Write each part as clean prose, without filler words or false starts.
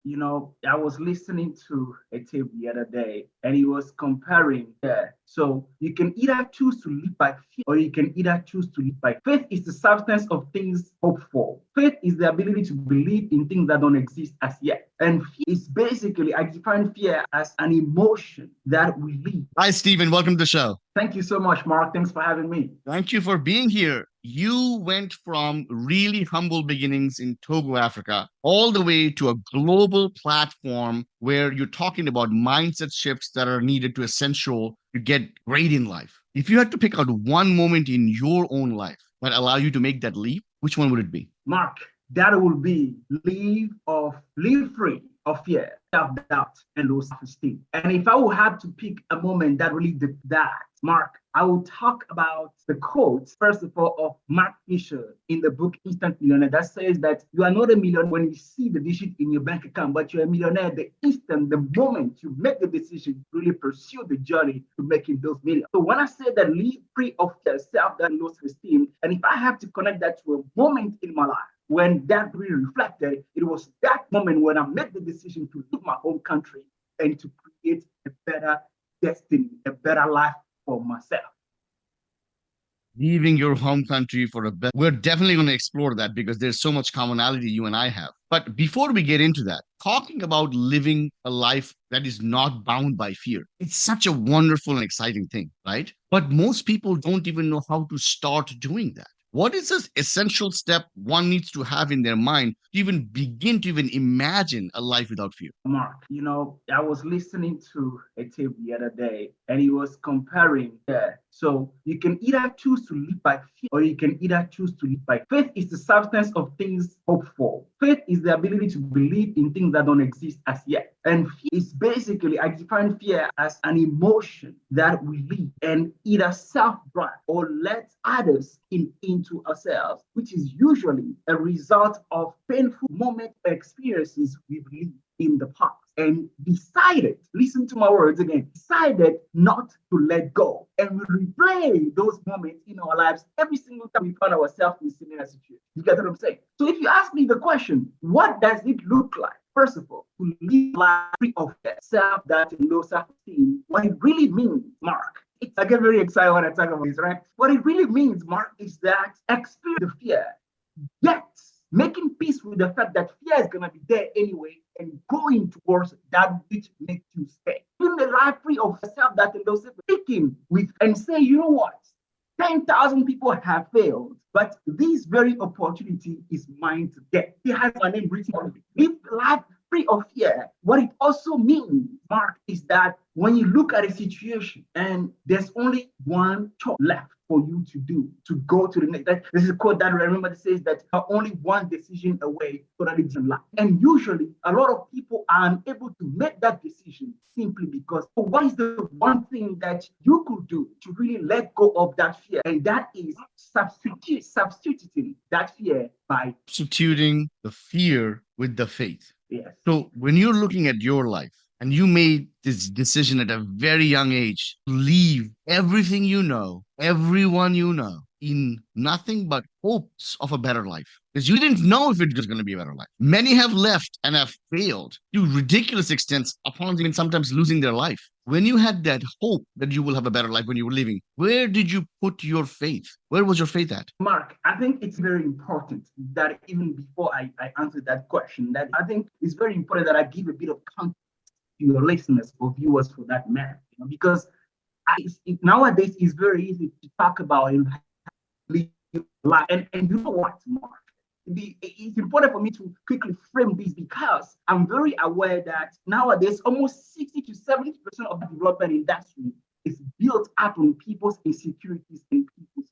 I was listening to a tape the other day and he was comparing. Yeah. So you can either choose to live by fear or you can either choose to live by faith. Is the substance of things hoped for. Faith is the ability to believe in things that don't exist as yet. And fear is basically, I define fear as an emotion that we live. Hi, Steven. Welcome to the show. Thank you so much, Mark. Thanks for having me. Thank you for being here. You went from really humble beginnings in Togo, Africa, all the way to a global platform where you're talking about mindset shifts that are needed to essential to get great in life. If you had to pick out one moment in your own life that allow you to make that leap, which one would it be? Mark, that will be live free of fear, self-doubt, and low self-esteem. And if I would have to pick a moment that really did that, Mark, I will talk about the quote, first of all, of Mark Fisher in the book Instant Millionaire that says that you are not a millionaire when you see the digit in your bank account, but you're a millionaire the instant, the moment you make the decision to really pursue the journey to making those millions. So when I say that live free of self that low self-esteem, and if I have to connect that to a moment in my life, when that really reflected, it was that moment when I made the decision to leave my home country and to create a better destiny, a better life for myself. Leaving your home country for a better. We're definitely going to explore that because there's so much commonality you and I have. But before we get into that, talking about living a life that is not bound by fear, it's such a wonderful and exciting thing, right? But most people don't even know how to start doing that. What is this essential step one needs to have in their mind to even begin to even imagine a life without fear? Mark, I was listening to a tape the other day and he was comparing. Yeah. So you can either choose to live by fear or you can either choose to live by faith. Is the substance of things hoped for. Faith is the ability to believe in things that don't exist as yet. And fear is basically, I define fear as an emotion that we live and either self-drive or let others into ourselves, which is usually a result of painful moment experiences we've lived in the past and decided, listen to my words again, decided not to let go. And we replay those moments in our lives every single time we find ourselves in a similar situation. You get what I'm saying? So if you ask me the question, what does it look like? First of all, to live life free of self-doubt and low self-esteem, what it really means, Mark, I get very excited when I talk about this, right? What it really means, Mark, is that experience the fear, yet making peace with the fact that fear is going to be there anyway and going towards that which makes you stay. In the life free of yourself that and those speaking with and say, you know what? 10,000 people have failed, but this very opportunity is mine to get. He has my name written on it. Live life free of fear. What it also means, Mark, is that when you look at a situation and there's only one choice left for you to do to go to the next. This is a quote that I remember that says that you're only one decision away for that decision life. And usually a lot of people are unable to make that decision simply because what is the one thing that you could do to really let go of that fear? And that is substituting that fear by Substituting the fear with the faith. yes. So when you're looking at your life and you made this decision at a very young age to leave everything you know, everyone you know, in nothing but hopes of a better life. Because you didn't know if it was going to be a better life. Many have left and have failed to ridiculous extents upon even sometimes losing their life. When you had that hope that you will have a better life when you were living, where did you put your faith? Where was your faith at? Mark, I think it's very important that even before I answer that question, that I think it's very important that I give a bit of context to your listeners or viewers for that matter, because nowadays it's very easy to talk about life. And you know what, Mark? It's important for me to quickly frame this because I'm very aware that nowadays almost 60 to 70% of the development industry is built up on people's insecurities and people's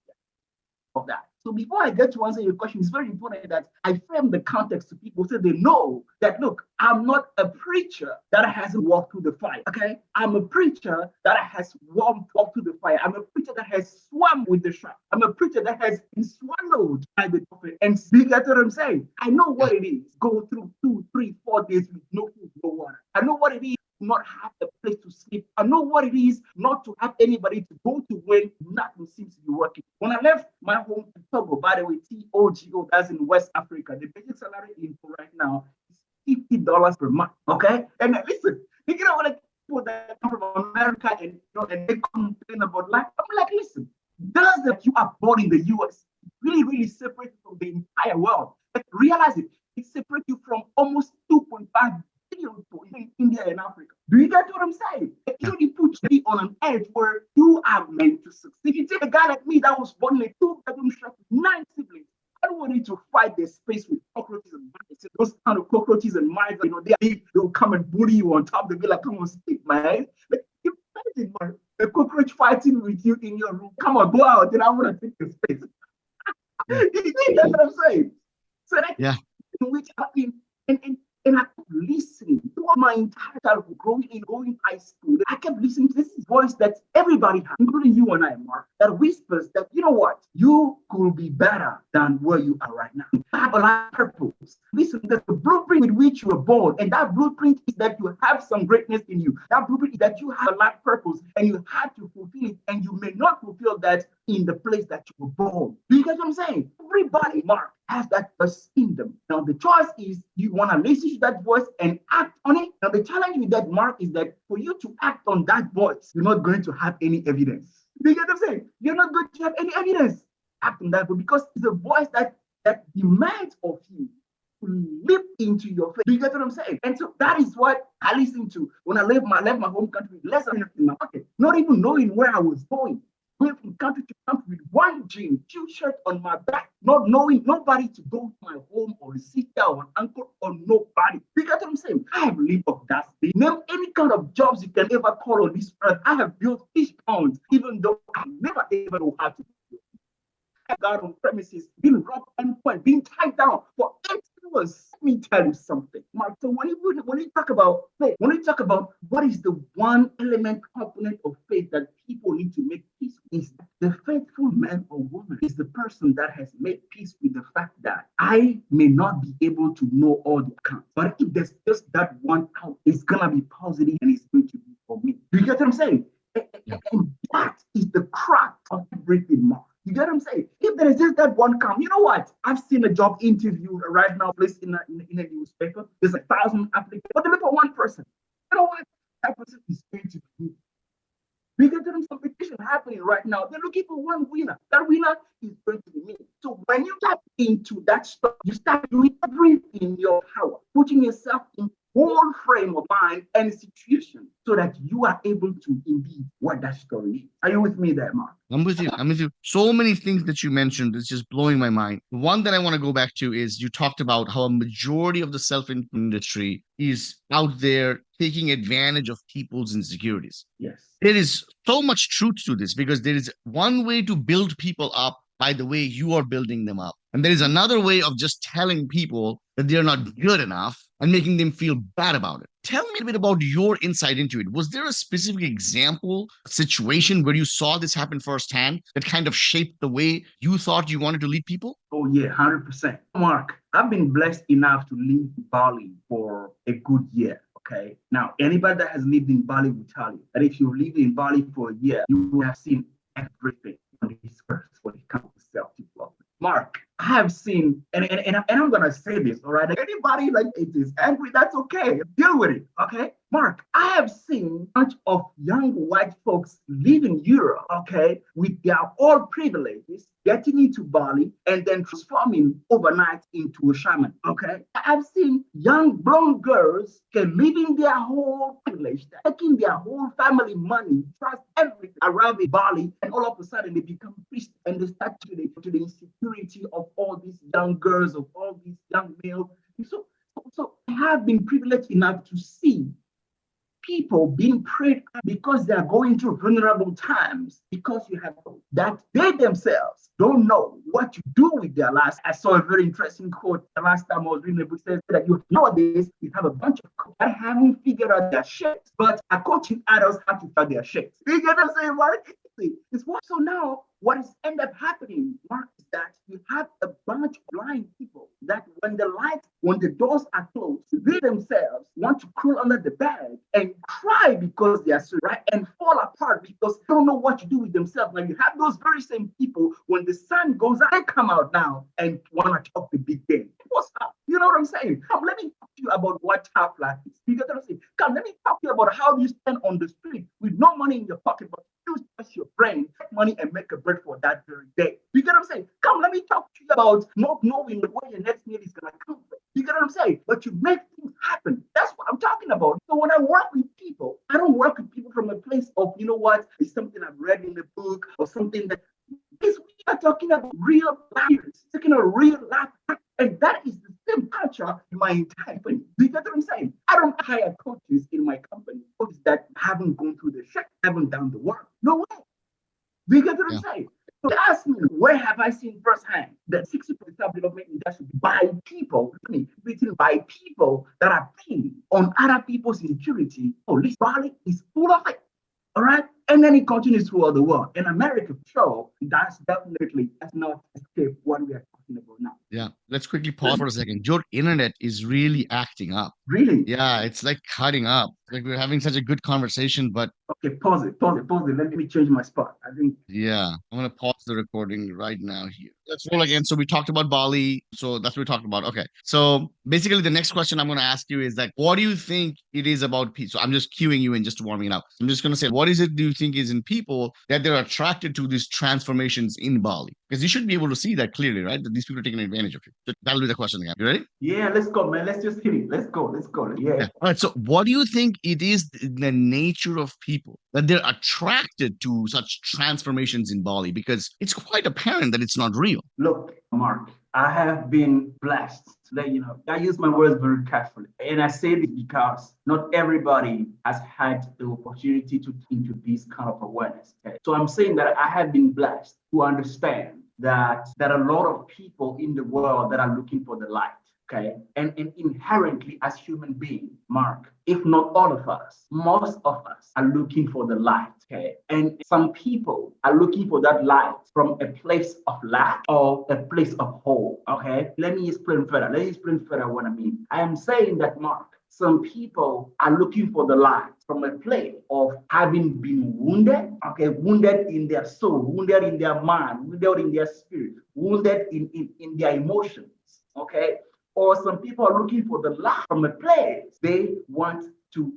of that. So before I get to answer your question, it's very important that I frame the context to people so they know that, look, I'm not a preacher that hasn't walked through the fire, okay? I'm a preacher that has walked through the fire. I'm a preacher that has swum with the shark. I'm a preacher that has been swallowed by the dolphin. And you get what I'm saying? I know what it is. Go through 2, 3, 4 days with no food, no water. I know what it is not have a place to sleep. I know what it is not to have anybody to go to when nothing seems to be working. When I left my home in Togo, by the way, TOGO, that's in West Africa, the basic salary in for right now is $50 per month. Okay, and listen, you know, like people that come from America and and they complain about life. I'm like, listen, does that you are born in the US really separate from the entire world? Like, realize it. It separates you from almost 2.5 billion people in India and Africa. Do you get what I'm saying? It Yeah. really puts you on an edge where you are meant to succeed. If you take a guy like me that was born in a two-bedroom shack with 9 siblings, I don't want you to fight the space with cockroaches and mice. Those kind of cockroaches and mice, they'll come and bully you on top. They'll be like, come on, sleep, man. Like, you imagine, man, a cockroach fighting with you in your room. Come on, go out. Then I want to take your space. Yeah. You think that's what I'm saying? So that's Yeah. in which I've been, and I kept listening throughout my entire childhood, going high school. I kept listening to this voice that everybody has, including you and I, Mark, that whispers that, you know what, you could be better than where you are right now. You have a life purpose. Listen, there's the blueprint with which you were born, and that blueprint is that you have some greatness in you. That blueprint is that you have a life purpose, and you have to fulfill it, and you may not fulfill that in the place that you were born. Do you get what I'm saying? Everybody, Mark, has that voice in them. Now, the choice is, do you want to listen to that voice and act on it? Now, the challenge with that, Mark, is that for you to act on that voice, you're not going to have any evidence. Do you get what I'm saying? You're not going to have any evidence. Act on that voice because it's a voice that demands of you to leap into your faith. Do you get what I'm saying? And so that is what I listened to when I left my home country with less than enough in my pocket, not even knowing where I was going. Going from country to country with one jean, t-shirt on my back, not knowing nobody to go to my home or a sister or an uncle or nobody. You get what I'm saying? I have lived off that. Name any kind of jobs you can ever call on this earth. I have built fish ponds, even though I never ever know how to do it. I got on premises, being robbed and point, being tied down for 8 hours. Let me tell you something, Mark. So when you talk about faith, when you talk about what is the one element component of faith that people need to make peace with, is the faithful man or woman is the person that has made peace with the fact that I may not be able to know all the accounts, but if there's just that one out, it's gonna be positive and it's going to be for me. Do you get what I'm saying? Yeah. And that is the crack of everything, Mark. You get what I'm saying? If there is just that one come, you know what? I've seen a job interview right now placed in a newspaper. There's 1,000 applicants, but they look for one person. You know what? That person is going to be me. Because there's competition happening right now. They're looking for one winner. That winner is going to be me. So when you tap into that stuff, you start doing everything in your power, putting yourself in whole frame of mind and situation so that you are able to indeed what that story is. Are you with me there, Mark? I'm with you. I'm with you. So many things that you mentioned is just blowing my mind. The one that I want to go back to is you talked about how a majority of the self-industry is out there taking advantage of people's insecurities. Yes. There is so much truth to this because there is one way to build people up by the way you are building them up. And there is another way of just telling people that they're not good enough and making them feel bad about it. Tell me a bit about your insight into it. Was there a specific example, situation where you saw this happen firsthand that kind of shaped the way you thought you wanted to lead people? Oh, yeah, 100%. Mark, I've been blessed enough to live in Bali for a good year. Okay. Now, anybody that has lived in Bali will tell you that if you live in Bali for a year, you will have seen everything on this earth when it comes to self-development. Mark, I have seen, and I'm gonna say this, all right? Anybody like it is angry, that's okay. Deal with it, okay? Mark, I have seen a bunch of young white folks live in Europe, okay, with their all privileges, getting into Bali and then transforming overnight into a shaman, okay? I've seen young blonde girls living their whole privilege, taking their whole family money, trust everything around in Bali, and all of a sudden they become priests and they start to the insecurity of all these young girls, of all these young males. So I have been privileged enough to see people being prayed because they are going through vulnerable times, because you have that they themselves don't know what to do with their lives. I saw a very interesting quote the last time I was reading a book, says that you nowadays you have a bunch of coaches that haven't figured out their shapes, but are coaching adults how to figure out their shapes. You get what I'm saying, Mark? It's what so now what is end up happening, Mark, is that you have a bunch of blind people that when the doors are closed, they themselves want to crawl under the bed and cry because they are so right and fall apart because they don't know what to do with themselves. Now you have those very same people when the sun goes out, they come out now and want to talk the big game. What's up? You know what I'm saying? Come, let me talk to you about what tough life is. You get what I'm saying? Come, let me talk to you about how you stand on the street with no money in your pocket, but you use your brain, make money, and make a bread for that very day. You get what I'm saying? Come, let me talk to you about not knowing where your next meal is gonna come from. You get what I'm saying? But you make things happen. That's what I'm talking about. So when I work with people, I don't work with people from a place of, you know what, it's something I've read in a book or something that is, we are talking about real life, talking about real life. And that is the same culture in my entire company. Do you get what I'm saying? I don't hire coaches in my company, coaches that haven't gone through the shit, haven't done the work. No way. Do you get what I'm Yeah. saying? So ask me, where have I seen firsthand that 60% of development industry by people, written by people that are paying on other people's insecurity? Oh, this Bali is full of it. All right. And then it continues throughout the world. In America, sure, that's not escape what we are talking about now. Yeah. Let's quickly pause for a second. Your internet is really acting up. Really? Yeah, it's like cutting up. Like we're having such a good conversation, but Okay, pause it. Let me change my spot. I think. yeah, I'm gonna pause the recording right now here. Let's roll again. So we talked about Bali. So that's what we talked about. Okay. So basically the next question I'm gonna ask you is like, what do you think it is about people? So I'm just cueing you in, just warming up. I'm just gonna say, what is it do you think is in people that they're attracted to these transformations in Bali? Because you should be able to see that clearly, right? That these people are taking advantage of you. So that'll be the question again. You ready? Yeah, let's go, man. Let's just hit it. Let's go. Let's go. Yeah. Yeah. All right. So, what do you think it is in the nature of people that they're attracted to such transformations in Bali? Because it's quite apparent that it's not real. Look, Mark, I have been blessed to let you know. I use my words very carefully. And I say this because not everybody has had the opportunity to into this kind of awareness. Okay? So I'm saying that I have been blessed to understand that there are a lot of people in the world that are looking for the light. Okay. And inherently, as human beings, Mark, if not all of us, most of us are looking for the light. Okay. And some people are looking for that light from a place of lack or a place of hope. Okay. Let me explain further. What I mean. I am saying that, Mark, some people are looking for the light from a place of having been wounded, okay, wounded in their soul, wounded in their mind, wounded in their spirit, wounded in their emotions, okay? Or some people are looking for the light from a place they want to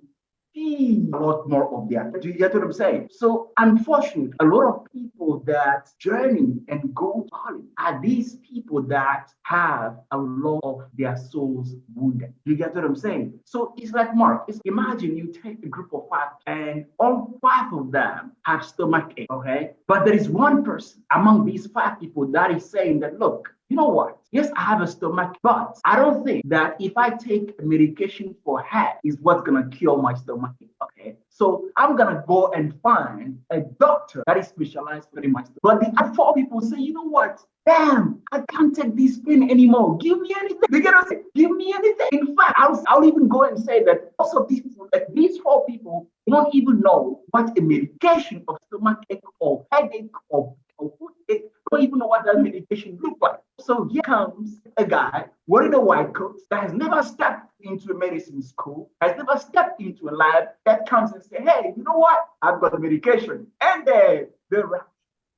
feel a lot more of their. Do you get what I'm saying? So, unfortunately, a lot of people that journey and go to Bali are these people that have a lot of their souls wounded. Do you get what I'm saying? So, it's like, Mark, imagine you take a group of 5 and all 5 of them have stomach ache, okay? But there is one person among these 5 people that is saying that, look, you know what? Yes, I have a stomach, but I don't think that if I take a medication for head is what's gonna cure my stomach. Okay, so I'm gonna go and find a doctor that is specialized in my stomach. But the other 4 people say, you know what? Damn, I can't take this pain anymore. Give me anything. You get what I'm saying? Give me anything. In fact, I'll even go and say that also these 4 people don't even know what a medication of stomach ache or headache or toothache, don't even know what that medication looks like. So here comes a guy wearing a white coat that has never stepped into a medicine school, has never stepped into a lab, that comes and say, hey, you know what? I've got a medication. And they're right.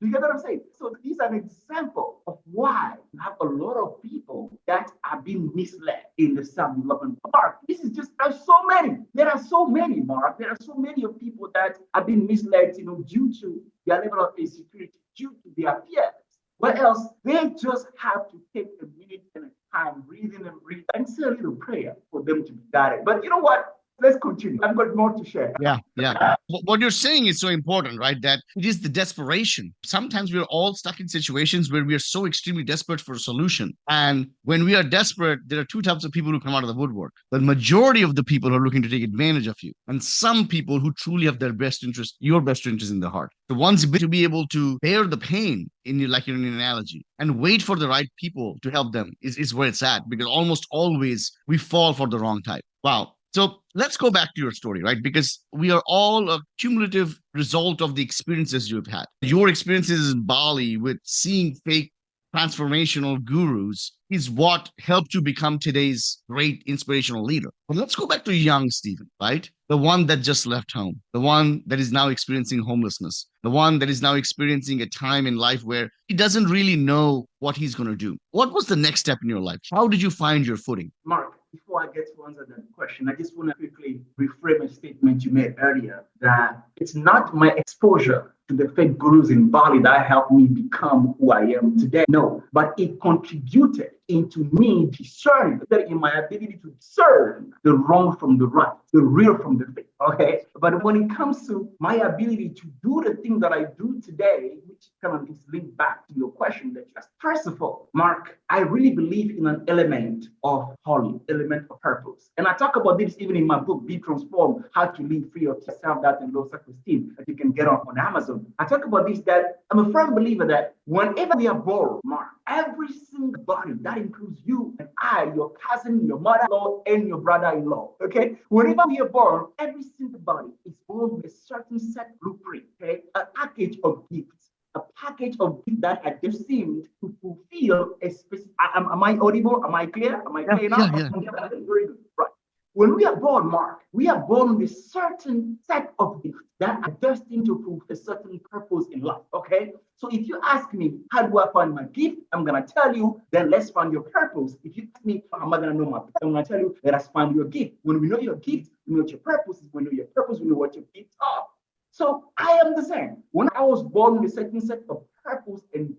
You get what I'm saying? So this is an example of why you have a lot of people that are being misled in the self-development part. This is just, there's so many. There are so many, Mark. There are so many of people that have been misled, due to their level of insecurity, due to their fears. What else? They just have to take a minute and a time, reading and say a little prayer for them to be guided. But you know what? Let's continue. I've got more to share. Yeah, yeah. What you're saying is so important, right? That it is the desperation. Sometimes we're all stuck in situations where we are so extremely desperate for a solution. And when we are desperate, there are 2 types of people who come out of the woodwork. The majority of the people are looking to take advantage of you, and some people who truly have their best interest, your best interest in their heart. The ones to be able to bear the pain in your, like in an analogy, and wait for the right people to help them is where it's at, because almost always we fall for the wrong type. Wow. So let's go back to your story, right? Because we are all a cumulative result of the experiences you've had. Your experiences in Bali with seeing fake transformational gurus is what helped you become today's great inspirational leader. But let's go back to young Stephen, right? The one that just left home, the one that is now experiencing homelessness, the one that is now experiencing a time in life where he doesn't really know what he's going to do. What was the next step in your life? How did you find your footing? Mark, before I get to answer that question, I just want to quickly reframe a statement you made earlier that it's not my exposure to the fake gurus in Bali that helped me become who I am today. No, but it contributed into me discerning that in my ability to discern the wrong from the right, the real from the fake. Okay. But when it comes to my ability to do the thing that I do today, which kind of is linked back to your question that you asked. First of all, Mark, I really believe in an element of calling, element of purpose. And I talk about this even in my book, Be Transformed, How to Live Free of Self-Doubt and Low Self-Esteem, that you can get on Amazon. I talk about this, that I'm a firm believer that whenever we are born, Mark, every single body, that includes you and I, your cousin, your mother-in-law, and your brother-in-law, okay? Whenever we are born, every single body is born with a certain set blueprint, okay? A package of gifts. A package of gifts that are destined to fulfill a specific. Am I audible? Am I clear? Am I clear now? Yeah. Very good. Right. When we are born, Mark, we are born with a certain set of gifts that are destined to fulfill a certain purpose in life. Okay. So if you ask me, how do I find my gift? I'm gonna tell you, then let's find your purpose. If you ask me, how am I gonna know my purpose? I'm gonna tell you, let us find your gift. When we know your gift, we know what your purpose is. When we know your purpose, we know what your gifts are. So I am the same. When I was born with a certain set of purpose and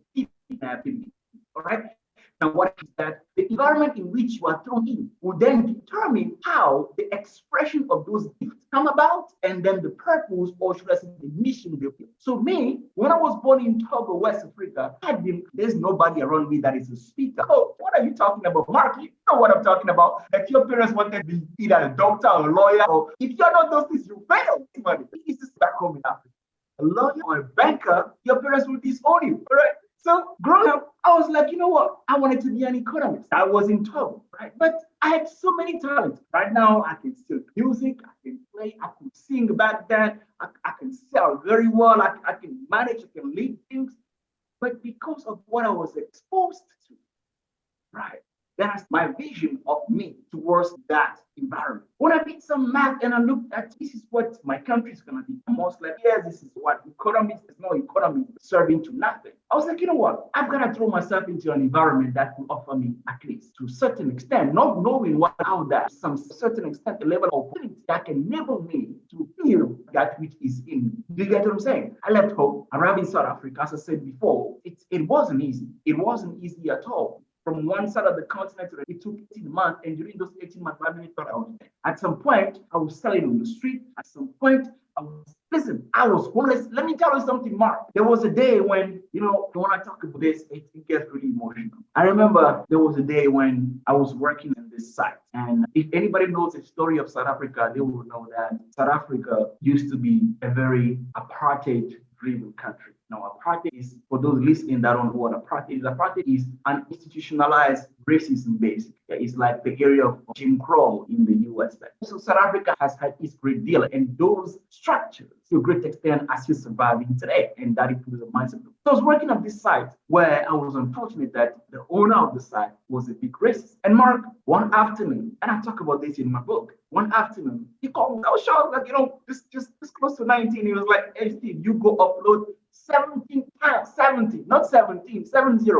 ability, all right? Now, what is that? The environment in which you are thrown in will then determine how the expression of those gifts come about and then the purpose, or should I say, the mission they feel. So me, when I was born in Togo, West Africa, there's nobody around me that is a speaker. Oh, what are you talking about, Mark? You know what I'm talking about. Like your parents wanted to be either a doctor or a lawyer, or if you're not those things, you fail. It's just back home in Africa. A lawyer or a banker, your parents will disown you, all right? So growing up, I was like, you know what? I wanted to be an economist. I was in trouble, right? But I had so many talents. Right now, I can still music, I can play, I could sing back then, I can sell very well, I can manage, I can lead things. But because of what I was exposed to, right? That's my vision of me towards that environment. When I did some math and I looked at this is what my country is going to be, most like, yes, this is what economy is, no economy serving to nothing. I was like, you know what? I've got to throw myself into an environment that will offer me, at least to a certain extent, not knowing what out there, some certain extent, the level of opportunity that can enable me to feel that which is in me. Do you get what I'm saying? I left home, arrived in South Africa, as I said before, it wasn't easy. It wasn't easy at all. From one side of the continent to the, it took 18 months, and during those 18 months, my family thought I was dead. At some point, I was selling on the street. At some point, I was homeless. Let me tell you something, Mark. There was a day when, when I talk about this, it gets really emotional. I remember there was a day when I was working in this site. And if anybody knows the story of South Africa, they will know that South Africa used to be a very apartheid-driven country. Now, apartheid is, for those listening that don't know what apartheid is an institutionalized racism, basically. It's like the area of Jim Crow in the US. So South Africa has had its great deal, and those structures, to a great extent, are still surviving today, and that includes the mindset. So I was working at this site where I was unfortunate that the owner of the site was a big racist. And Mark, one afternoon, and I talk about this in my book, one afternoon, he called me. I was shocked, like, just close to 19. He was like, hey, Steve, you go upload 17 pounds, 70, not 17, 70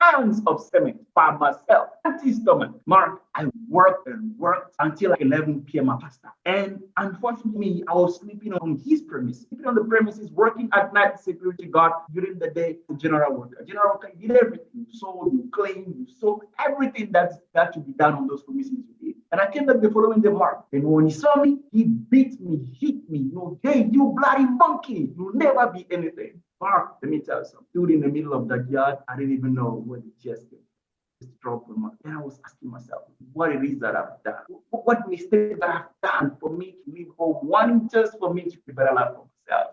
pounds of cement by myself. Empty stomach. Mark, I worked until like 11 p.m. at pasta. And unfortunately, I was sleeping on his premises, sleeping on the premises, working at night, security guard, during the day, general worker. General worker, you did everything. You sold, you cleaned, you sold, everything that should be done on those premises you did. And I came back the following day, Mark. And when he saw me, he beat me, hit me. Hey, you bloody monkey, you'll never be anything. Mark, let me tell you something. Dude, in the middle of that yard, I didn't even know where the chest came. Just dropped on my. And I was asking myself, what it is that I've done, what mistake that I've done for me to leave home, wanting just for me to be better life for myself.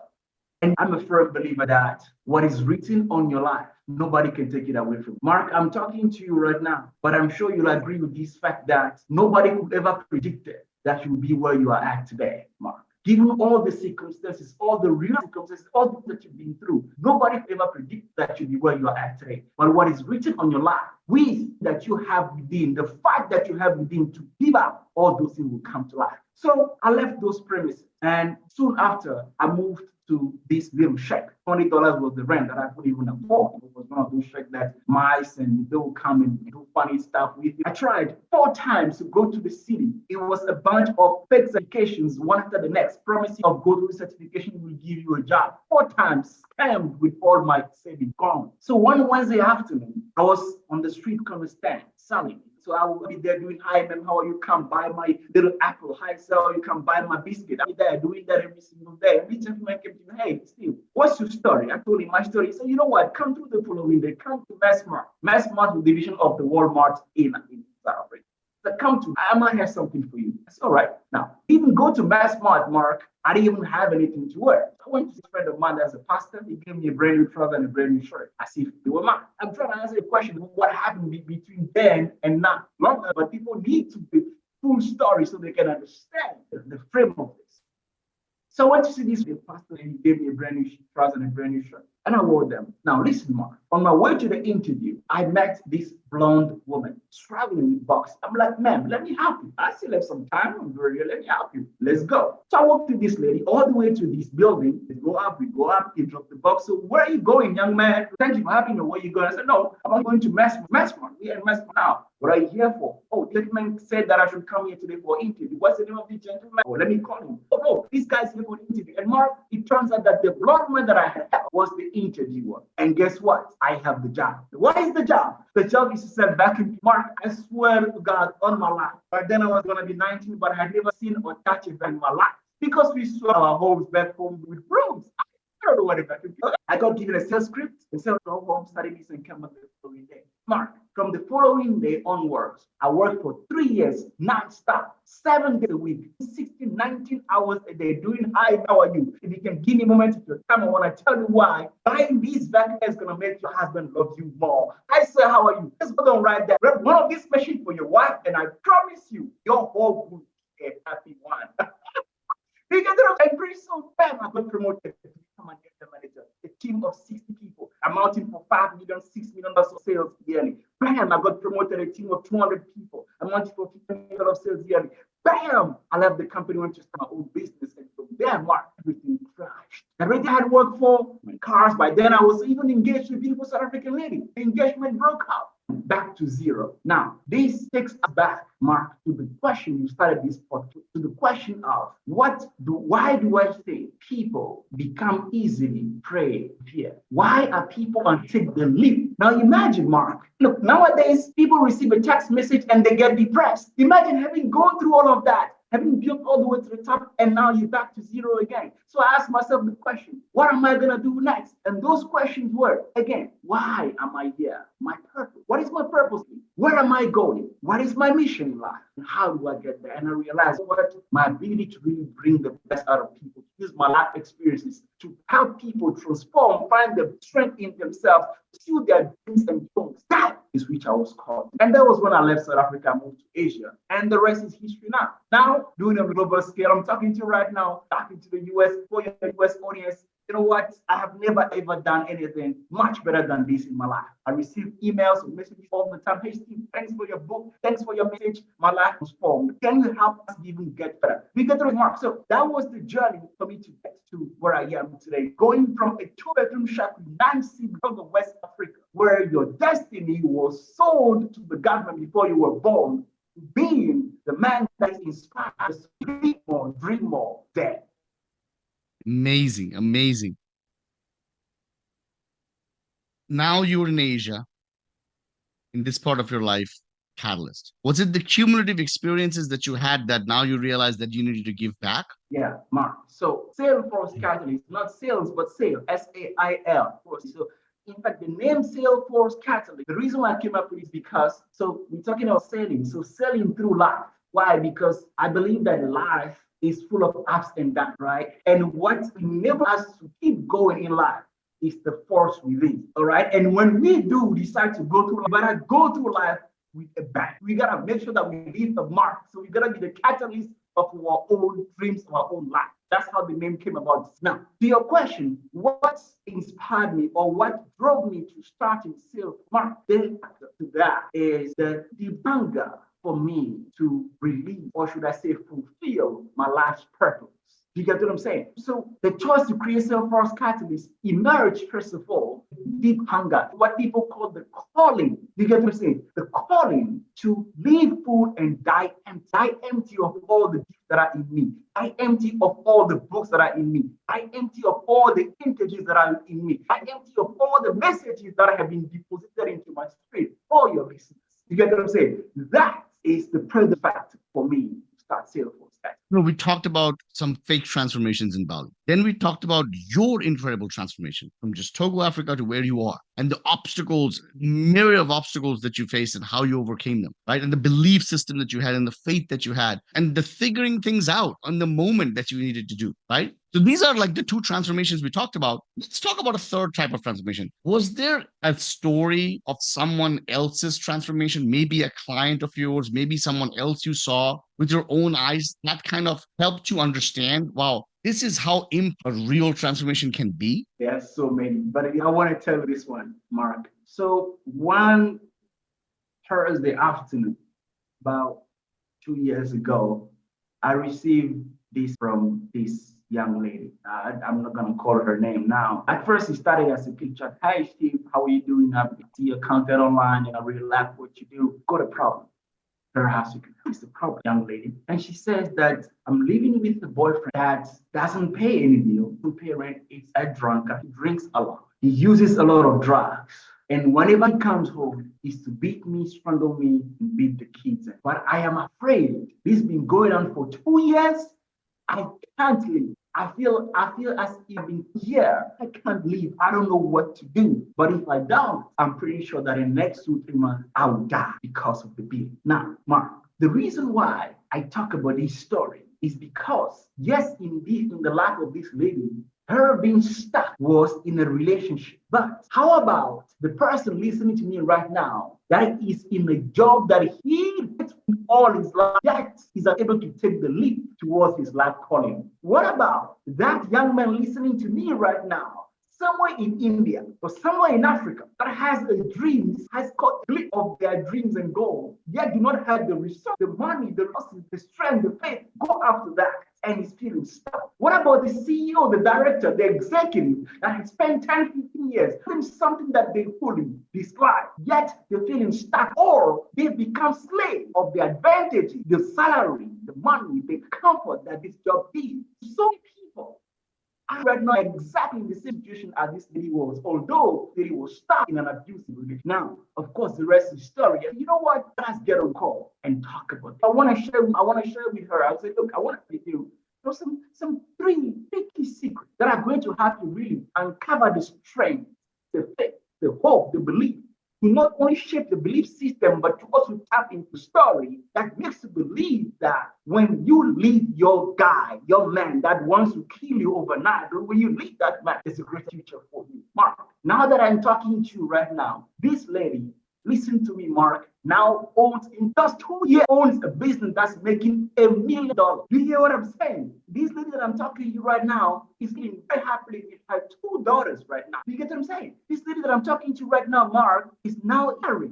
And I'm a firm believer that what is written on your life, nobody can take it away from you. Mark, I'm talking to you right now, but I'm sure you'll agree with this fact that nobody could ever predict it that you'll be where you are at today, Mark. given all the circumstances, all the real circumstances, all that you've been through, nobody could ever predict that you'll be where you are at today. But what is written on your life, with that you have within, the fight that you have within to give up, all those things will come to life. So I left those premises, and soon after, I moved to this little shack. $20 was the rent that I couldn't even afford. It was one of those shacks that mice and they will come and do funny stuff with you. I tried 4 times to go to the city. It was a bunch of fake certifications, one after the next, promising of go through certification will give you a job. 4 times, scammed with all my savings gone. So one Wednesday afternoon, I was on the street corner stand selling. So I will be there doing, hi, ma'am, how are you? Come buy my little apple. Hi, sir, you come buy my biscuit. I'll be there doing that every single day. And each gentleman came to me, hey, Steve, what's your story? I told him my story. He said, you know what? Come through the following day. Come to Massmart. Massmart is the division of the Walmart in South Africa. So come to, I might have something for you. That's all right. Now, even go to Massmart, Mark. I didn't even have anything to wear. I went to a friend of mine as a pastor. He gave me a brand new trouser and a brand new shirt, as if they were mine. I'm trying to answer the question, what happened between then and now? But people need to be full story so they can understand the frame of this. So I went to see this pastor, and he gave me a brand new trouser and a brand new shirt. And I wore them. Now, listen, Mark. On my way to the interview, I met this blonde woman traveling with box. I'm like, ma'am, let me help you. I still have some time. I'm very here. Let me help you. Let's go. So I walked with this lady all the way to this building. We go up, he dropped the box. So where are you going, young man? Thank you for having me. Where are you going? I said, no, I'm going to Massmart. We are in Massmart now. What are you here for? Oh, the gentleman said that I should come here today for an interview. What's the name of the gentleman? Oh, let me call him. Oh, no, this guy's here for an interview. And Mark, it turns out that the blonde man that I had was the interviewer. And guess what? I have the job. What is the job? The job is to sell vacuum. Mark, I swear to God on my life. But then I was going to be 19, but I had never seen or touched it in my life. Because we saw our homes back home with brooms. I don't know what a vacuum is. I got given a sales script and said, go home, study this, and come back the following day. Mark, from the following day onwards, I worked for 3 years, non-stop, 7 days a week, 16, 19 hours a day, doing hi, how are you? If you can give me a moment of your time, I want to tell you why buying these vacuums is going to make your husband love you more. Hi, sir, how are you? Let's go down right there. Grab one of these machines for your wife, and I promise you, your whole group is a happy one. Because and pretty soon, bam, I got promoted to become an area manager. A team of 60 people, amounting for $5 million, $6 million of sales yearly. Bam, I got promoted a team of 200 people, amounting for $50 million of sales yearly. Bam, I left the company, went to start my own business, and from there, Mark, everything crashed. Everything I had worked for, my cars, by then I was even engaged with a beautiful South African lady. The engagement broke up. Back to zero. Now, this takes us back, Mark, to the question you started this podcast, to the question of why do I think people become easily prey to fear? Why are people until the leap? Now imagine, Mark, look, nowadays people receive a text message and they get depressed. Imagine having gone through all of that, having built all the way to the top, and now you're back to zero again. So I asked myself the question, what am I going to do next? And those questions were, again, why am I here? My purpose. What is my purpose? Where am I going? What is my mission in life? And how do I get there? And I realized what my ability to really bring the best out of people, use my life experiences to help people transform, find the strength in themselves, pursue their dreams and goals. That is which I was called. And that was when I left South Africa, moved to Asia. And the rest is history now. Now, doing a global scale, I'm talking to you right now, talking to the US, for your US audience. You know what? I have never ever done anything much better than this in my life. I receive emails and messages all the time. Hey, Steve, thanks for your book. Thanks for your message. My life was formed. Can you help us even get better? We get through Mark. So that was the journey for me to get to where I am today. Going from a 2-bedroom shack with 9 siblings from West Africa, where your destiny was sold to the government before you were born, being the man that inspires dream more, dead. Amazing, amazing. Now you're in Asia, in this part of your life, catalyst. Was it the cumulative experiences that you had that now you realize that you needed to give back? Yeah, Mark. So Salesforce Catalyst, not sales, but sale, SAIL. So in fact, the name Salesforce Catalyst, the reason why I came up with it is because, so we're talking about selling. So selling through life. Why? Because I believe that life is full of ups and downs, right? And what enables us to keep going in life is the force within, all right? And when we do decide to go through life, we gotta go through life with a bang. We gotta make sure that we leave the mark. So we gotta be the catalyst of our own dreams, of our own life. That's how the name came about. Now, to your question, what inspired me or what drove me to starting self-marketing to that is the hunger for me to relieve, or should I say, fulfill my life's purpose. You get what I'm saying? So the choice to create self-force catalyst emerged, first of all, deep hunger, what people call the calling. You get what I'm saying? The calling to leave full and die empty of all the gifts that are in me, die empty of all the books that are in me, die empty of all the intelligence that are in me, die empty of all the messages that have been deposited into my spirit for your business. You get what I'm saying? That is the present fact for me to start Salesforce. No, we talked about some fake transformations in Bali. Then we talked about your incredible transformation from just Togo, Africa to where you are, and the obstacles, myriad of obstacles that you faced and how you overcame them, right? And the belief system that you had and the faith that you had and the figuring things out on the moment that you needed to do, right? So these are like the two transformations we talked about. Let's talk about a third type of transformation. Was there a story of someone else's transformation, maybe a client of yours, maybe someone else you saw with your own eyes that kind of helped you understand, wow, this is how a real transformation can be? There's so many, but I want to tell you this one, Mark. So one Thursday afternoon, about 2 years ago, I received this from this young lady. I'm not going to call her name now. At first, it started as a picture. Hi, Steve. How are you doing? I see your content online and I really like what you do. Got a problem. Her house, you can fix the problem, young lady. And she says that I'm living with a boyfriend that doesn't pay any bill, doesn't pay rent, is a drunkard, he drinks a lot, he uses a lot of drugs. And whenever he comes home, is to beat me, strangle me, and beat the kids. But I am afraid. This has been going on for 2 years. I can't leave. I feel as if I've been here. I can't leave. I don't know what to do. But if I don't, I'm pretty sure that in the next 2, 3 months, I will die because of the bill. Now, Mark, the reason why I talk about this story is because, yes, indeed, in the life of this lady, her being stuck was in a relationship. But how about the person listening to me right now that is in a job that he did all his life, yet he's able to take the leap towards his life calling? What about that young man listening to me right now, somewhere in India or somewhere in Africa, that has a dream, has caught a glimpse of their dreams and goals, yet do not have the resource, the money, the resources, the strength, the faith, go after that, and is feeling stuck? What about the CEO, the director, the executive that has spent 10, 15 years doing something that they fully dislike, yet they're feeling stuck, or they become slaves of the advantage, the salary, the money, the comfort that this job gives? So many people are right now exactly in the same situation as this lady was, although the lady was stuck in an abusive relationship. Now, of course, the rest is story. And you know what? Let's get on call and talk about it. I want to share with her. I'll say, look, I want to give you some three key secrets that are going to help you really uncover the strength, the faith, the hope, the belief, to not only shape the belief system, but to also tap into story that makes you believe that when you leave your guy, your man that wants to kill you overnight, or when you leave that man, there's a great future for you. Mark, now that I'm talking to you right now, this lady, listen to me, Mark, now owns, in just 2 years, owns a business that's making $1 million. Do you hear what I'm saying? This lady that I'm talking to you right now is living very happily with her 2 daughters right now. Do you get what I'm saying? This lady that I'm talking to right now, Mark, is now married.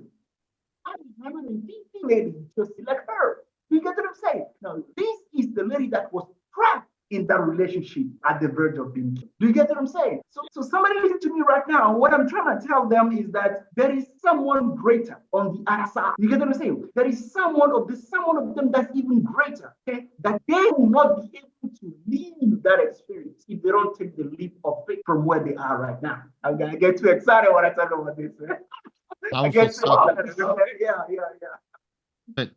I'm having a VP lady just like her. Do you get what I'm saying? Now, this is the lady that was trapped in that relationship at the verge of being killed. Do you get what I'm saying? So somebody listen to me right now. What I'm trying to tell them is that there is someone greater on the other side. You get what I'm saying? There is someone of them that's even greater. Okay? That they will not be able to leave that experience if they don't take the leap of faith from where they are right now. I'm gonna get too excited when I talk about this. I Powerful get too stuff. yeah.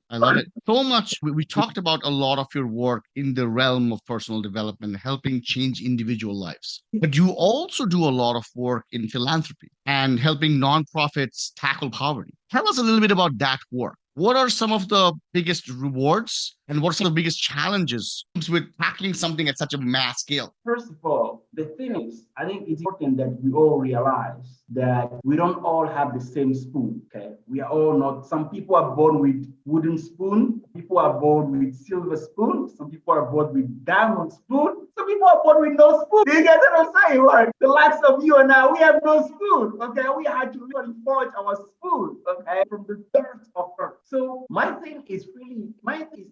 I love it so much. We talked about a lot of your work in the realm of personal development, helping change individual lives. But you also do a lot of work in philanthropy and helping nonprofits tackle poverty. Tell us a little bit about that work. What are some of the biggest rewards and what are some of the biggest challenges with tackling something at such a mass scale? First of all, The thing is, I think it's important that we all realize that we don't all have the same spoon. Okay, we are all not. Some people are born with wooden spoon. People are born with silver spoon. Some people are born with diamond spoon. Some people are born with no spoon. Do you get what I'm saying? Right? The likes of you and I, we have no spoon. Okay, we had to really forge our spoon. Okay, from the dirt of earth. So my thing is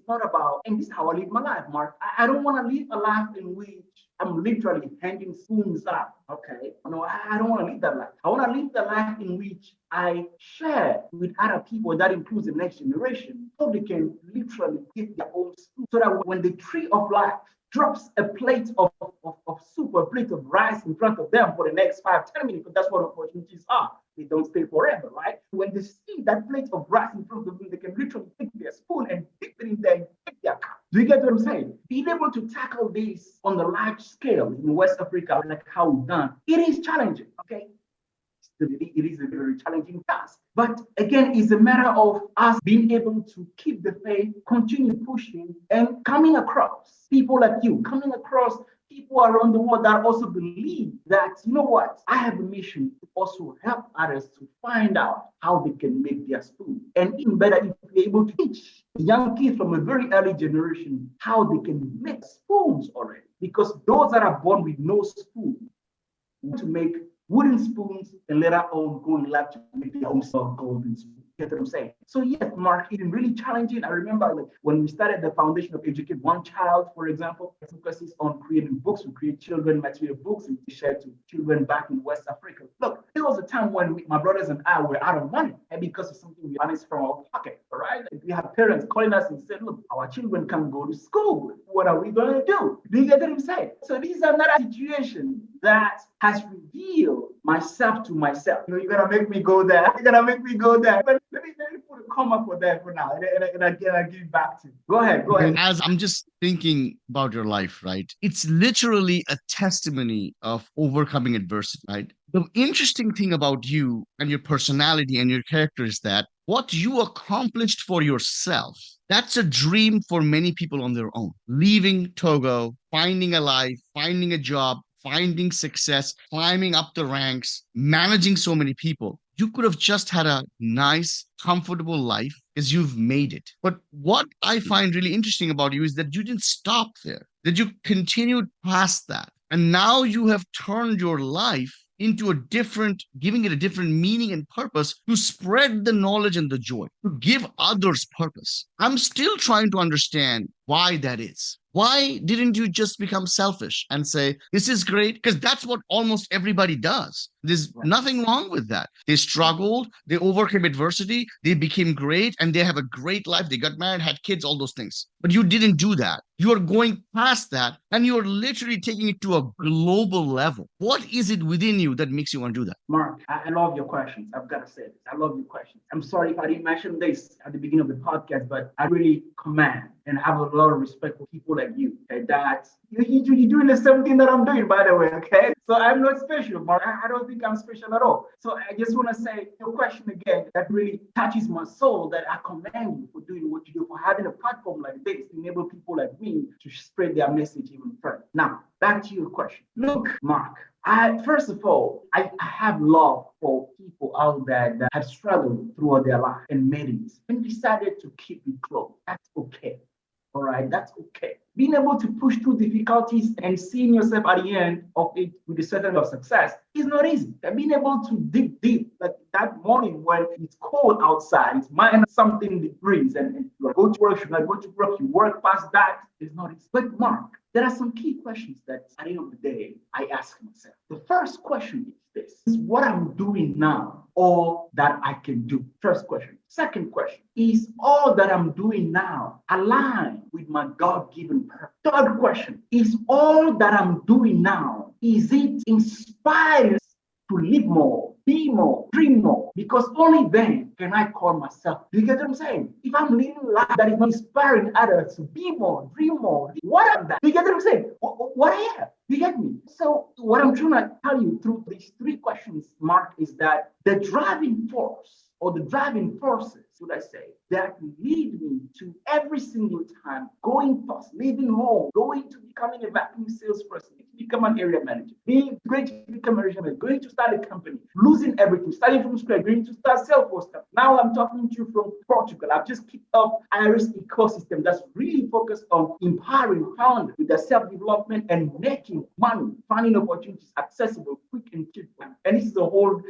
not about, and this is how I live my life, Mark. I don't want to live a life in which I'm literally handing spoons out. Okay. No, I don't want to live that life. I want to live the life in which I share with other people. That includes the next generation, so they can literally get their own spoon. So that when the tree of life drops a plate of soup or a plate of rice in front of them for the next 5, 10 minutes, because that's what opportunities are. They don't stay forever, right? When they see that plate of rice in front of them, they can literally take their spoon and dip it in there and take their cup. Do you get what I'm saying? Being able to tackle this on the large scale in West Africa, like how we've done, it is challenging, okay? It is a very challenging task. But again, it's a matter of us being able to keep the faith, continue pushing, and coming across people like you, coming across people around the world that also believe that, you know what, I have a mission to also help others to find out how they can make their spoon. And even better, if we're able to teach young kids from a very early generation how they can make spoons already. Because those that are born with no spoon want to make wooden spoons and later on go in life to make their own golden spoon. Get what I'm saying? So yes, Mark, it's been really challenging. I remember like when we started the foundation of Educate One Child, for example, it focuses on creating books. We create children material books and we share to children back in West Africa. Look, there was a time when my brothers and I were out of money, and because of something we managed from our pocket, all right? We have parents calling us and saying, look, our children can't go to school. What are we going to do? Do you get what I'm saying? So this is another situation that has revealed myself to myself. You know, you're gonna make me go there. You're gonna make me go there. But let me put a comma for that for now, and I give it back to you. Go ahead. Go ahead. As I'm just thinking about your life, right? It's literally a testimony of overcoming adversity, right? The interesting thing about you and your personality and your character is that what you accomplished for yourself, that's a dream for many people on their own. Leaving Togo, finding a life, finding a job, finding success, climbing up the ranks, managing so many people. You could have just had a nice, comfortable life because you've made it. But what I find really interesting about you is that you didn't stop there, that you continued past that. And now you have turned your life into a different, giving it a different meaning and purpose to spread the knowledge and the joy, to give others purpose. I'm still trying to understand why that is. Why didn't you just become selfish and say, this is great? Because that's what almost everybody does. There's nothing wrong with that. They struggled, they overcame adversity, they became great, and they have a great life. They got married, had kids, all those things. But you didn't do that. You are going past that, and you are literally taking it to a global level. What is it within you that makes you want to do that? Mark, I love your questions. I've got to say this. I love your questions. I'm sorry if I didn't mention this at the beginning of the podcast, but I really command and have a lot of respect for people like you. Okay, that you're doing the same thing that I'm doing, by the way. Okay, so I'm not special, Mark. I don't think I'm special at all. So I just want to say your question again that really touches my soul. That I commend you for doing what you do, for having a platform like this, to enable people like me to spread their message even further. Now, back to your question. Look, Mark. First of all, I have love for people out there that have struggled throughout their life and made it and decided to keep it close. That's okay. All right, that's okay. Being able to push through difficulties and seeing yourself at the end of it with a certain of success is not easy. And being able to dig deep, like that morning when it's cold outside, it's minus something degrees, and you go to work, you not go to work, you work past that, it's not easy. But Mark, there are some key questions that at the end of the day, I ask myself. The first question is this: is what I'm doing now all that I can do? First question. Second question: is all that I'm doing now aligned with my God-given purpose? Third question: is all that I'm doing now, is it inspiring to live more, be more, dream more? Because only then can I call myself. Do you get what I'm saying? If I'm living life that is not inspiring others to be more, dream more, what am that? Do you get what I'm saying? What I am? Do you get me? So what I'm trying to tell you through these three questions, Mark, is that the driving force or the driving forces, should I say, that lead me to every single time going first, leaving home, going to becoming a vacuum salesperson, become an area manager, being great to become a regional manager, going to start a company, losing everything, starting from scratch, going to start Salesforce. Now I'm talking to you from Portugal. I've just kicked off Iris ecosystem that's really focused on empowering founders with their self-development and making money, finding opportunities accessible, quick and cheap. And this is a whole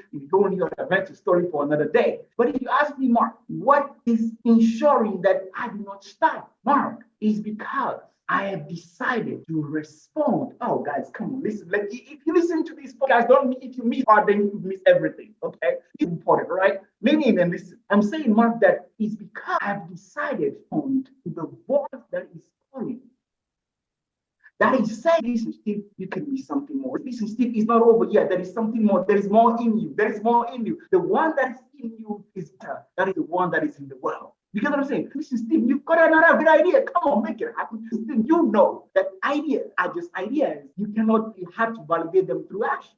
adventure story for another day. But if you ask me, Mark, what is ensuring that I do not stop? Mark, is because I have decided to respond. Oh, guys, come on, listen. Like, if you listen to these podcasts, don't mean if you miss part, then you miss everything. Okay, it's important, right? Maybe even listen. I'm saying, Mark, that it's because I've decided on the voice that is calling. That is saying, listen, Steve, you can be something more. Listen, Steve, it's not over yet. There is something more. There is more in you. There is more in you. The one that is in you is better. That is the one that is in the world. You get what I'm saying? Listen, Steve, you've got another good idea. Come on, make it happen. Steve, you know that ideas are just ideas. You have to validate them through action.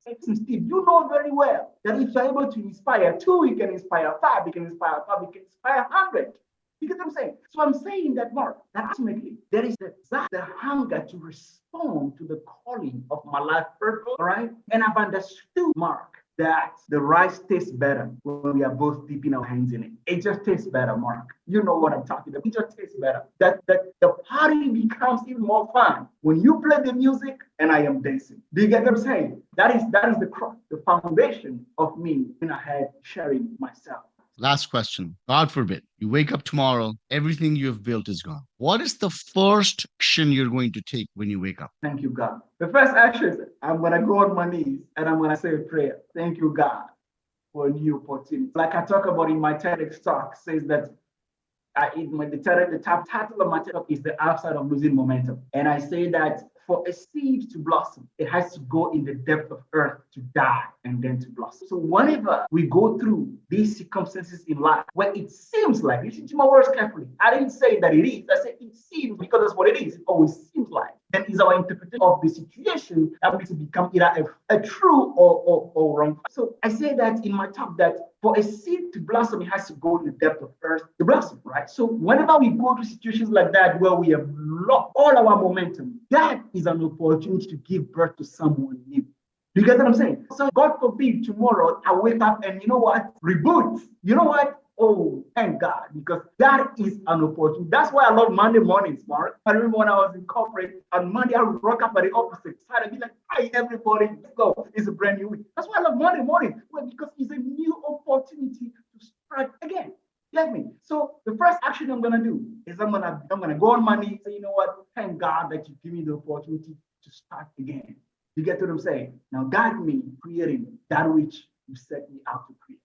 Listen, Steve, you know very well that if you're able to inspire two, you can inspire five, you can inspire 100. You get what I'm saying? So I'm saying that, Mark, that ultimately there is the hunger to respond to the calling of my life purpose, all right? And I've understood, Mark, that the rice tastes better when we are both dipping our hands in it. It just tastes better, Mark. You know what I'm talking about. It just tastes better. That the party becomes even more fun when you play the music and I am dancing. Do you get what I'm saying? That is the crux, the foundation of me in ahead sharing myself. Last question. God forbid, you wake up tomorrow, everything you have built is gone. What is the first action you're going to take when you wake up? Thank you, God. The first action is I'm going to go on my knees and I'm going to say a prayer. Thank you, God, for a new opportunity. Like I talk about in my TEDx talk, says that the top title of my talk is The Upside of Losing Momentum. And I say that for a seed to blossom, it has to go in the depth of earth to die and then to blossom. So whenever we go through these circumstances in life where it seems like, listen to my words carefully, I didn't say that it is, I said it seems because that's what it is. It always seems like. Then is our interpretation of the situation that needs to become either a true or wrong. So I say that in my talk that for a seed to blossom, it has to go in the depth of earth to blossom, right? So whenever we go to situations like that where we have lost all our momentum, that is an opportunity to give birth to someone new. You get what I'm saying? So God forbid tomorrow I wake up and you know what? Reboot. You know what? Oh, thank God, because that is an opportunity. That's why I love Monday mornings, Mark. I remember when I was in corporate, on Monday I would rock up at the opposite side and be like, hi, everybody, let's go. It's a brand new week. That's why I love Monday morning. Well, because it's a new opportunity to start again. Get me? So the first action I'm gonna do is I'm gonna go on my knees and say, you know what? Thank God that you give me the opportunity to start again. You get what I'm saying? Now guide me creating that which you set me out to create.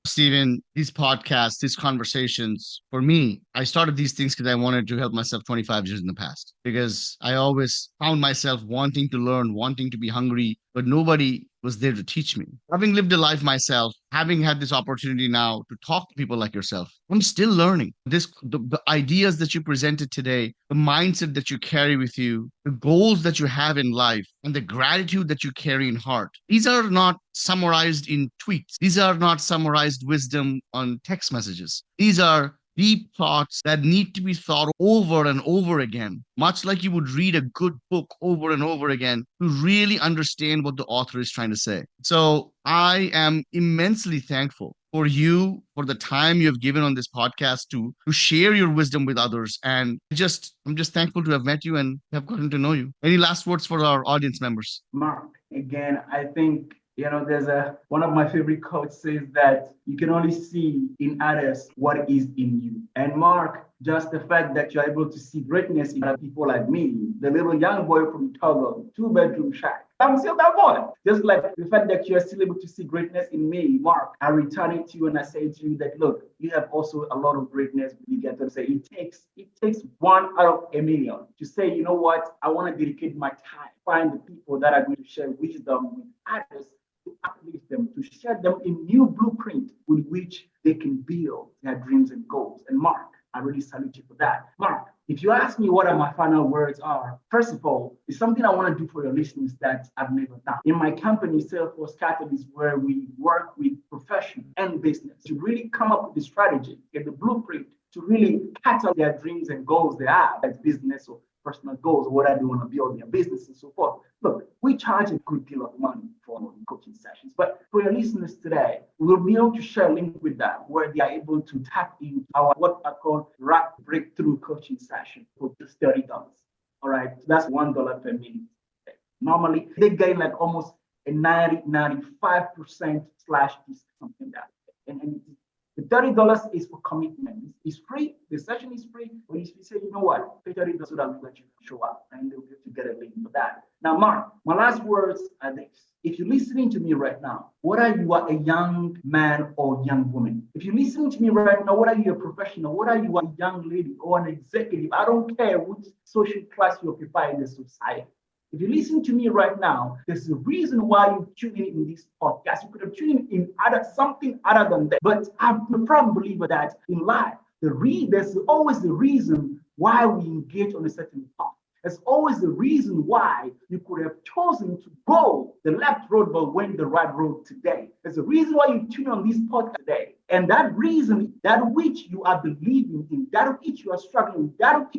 Steven, these podcasts, these conversations, for me, I started these things because I wanted to help myself 25 years in the past. Because I always found myself wanting to learn, wanting to be hungry, but nobody was there to teach me. Having lived a life myself, having had this opportunity now to talk to people like yourself, I'm still learning. The ideas that you presented today, the mindset that you carry with you, the goals that you have in life, and the gratitude that you carry in heart. These are not summarized in tweets. These are not summarized wisdom on text messages. These are deep thoughts that need to be thought over and over again, much like you would read a good book over and over again to really understand what the author is trying to say. So I am immensely thankful for you, for the time you have given on this podcast to share your wisdom with others. And I'm just thankful to have met you and have gotten to know you. Any last words for our audience members? Mark, again, I think there's one of my favorite quotes says that you can only see in others what is in you. And Mark, just the fact that you're able to see greatness in other people like me, the little young boy from Togo, 2-bedroom shack. I'm still that boy. Just like the fact that you're still able to see greatness in me, Mark, I return it to you and I say to you that, look, you have also a lot of greatness. You get to say it takes 1 out of a million to say, you know what, I want to dedicate my time, find the people that are going to share wisdom with others, to uplift them, to share them a new blueprint with which they can build their dreams and goals. And Mark, I really salute you for that. Mark, if you ask me what are my final words are, first of all, it's something I want to do for your listeners that I've never done. In my company, Salesforce Catalyst, where we work with professionals and business to really come up with the strategy, get the blueprint to really catch up their dreams and goals they have as business or personal goals, whether they want to build their business and so forth. Look, we charge a good deal of money for coaching sessions, but for your listeners today, we'll be able to share a link with them where they are able to tap into our what I call rap breakthrough coaching session for just $30. All right, so that's $1 per minute. Normally, they gain like almost a 95% slash discount in that. And the $30 is for commitment. It's free. The session is free. But if you say, you know what, pay $30 so that we let you show up, and they'll get to get a link for that. Now, Mark, my last words are this. If you're listening to me right now, whether you are a young man or young woman, if you're listening to me right now, whether you're a professional, whether you are a young lady or an executive, I don't care which social class you occupy in the society. If you listen to me right now, there's a reason why you tune in this podcast. You could have tuned in something other than that. But I'm a firm believer that in life, there's always the reason why we engage on a certain path. There's always the reason why you could have chosen to go the left road but went the right road today. There's a reason why you tune on this podcast today. And that reason, that which you are believing in, that which you are struggling, that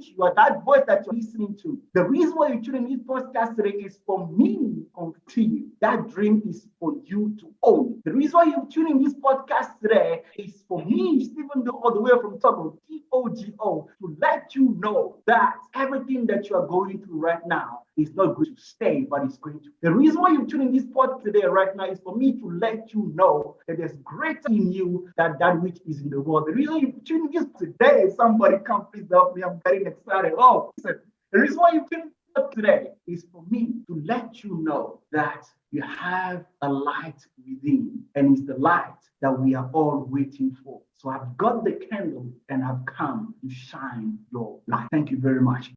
voice that you're listening to, the reason why you tune in this podcast today is for me to you. That dream is for you to own. The reason why you tune in this podcast today is for me, Steven Dossou, all the way from Togo, Togo, to let you know that everything that you are going through right now is not going to stay, but it's going to. The reason why you're tuning this podcast today right now is for me to let you know that there's greater in you than that which is in the world. The reason you're tuning this today, somebody come please help me, I'm getting excited. Oh, listen, the reason why you're tuning this today is for me to let you know that you have a light within, and it's the light that we are all waiting for. So I've got the candle and I've come to shine your light. Thank you very much.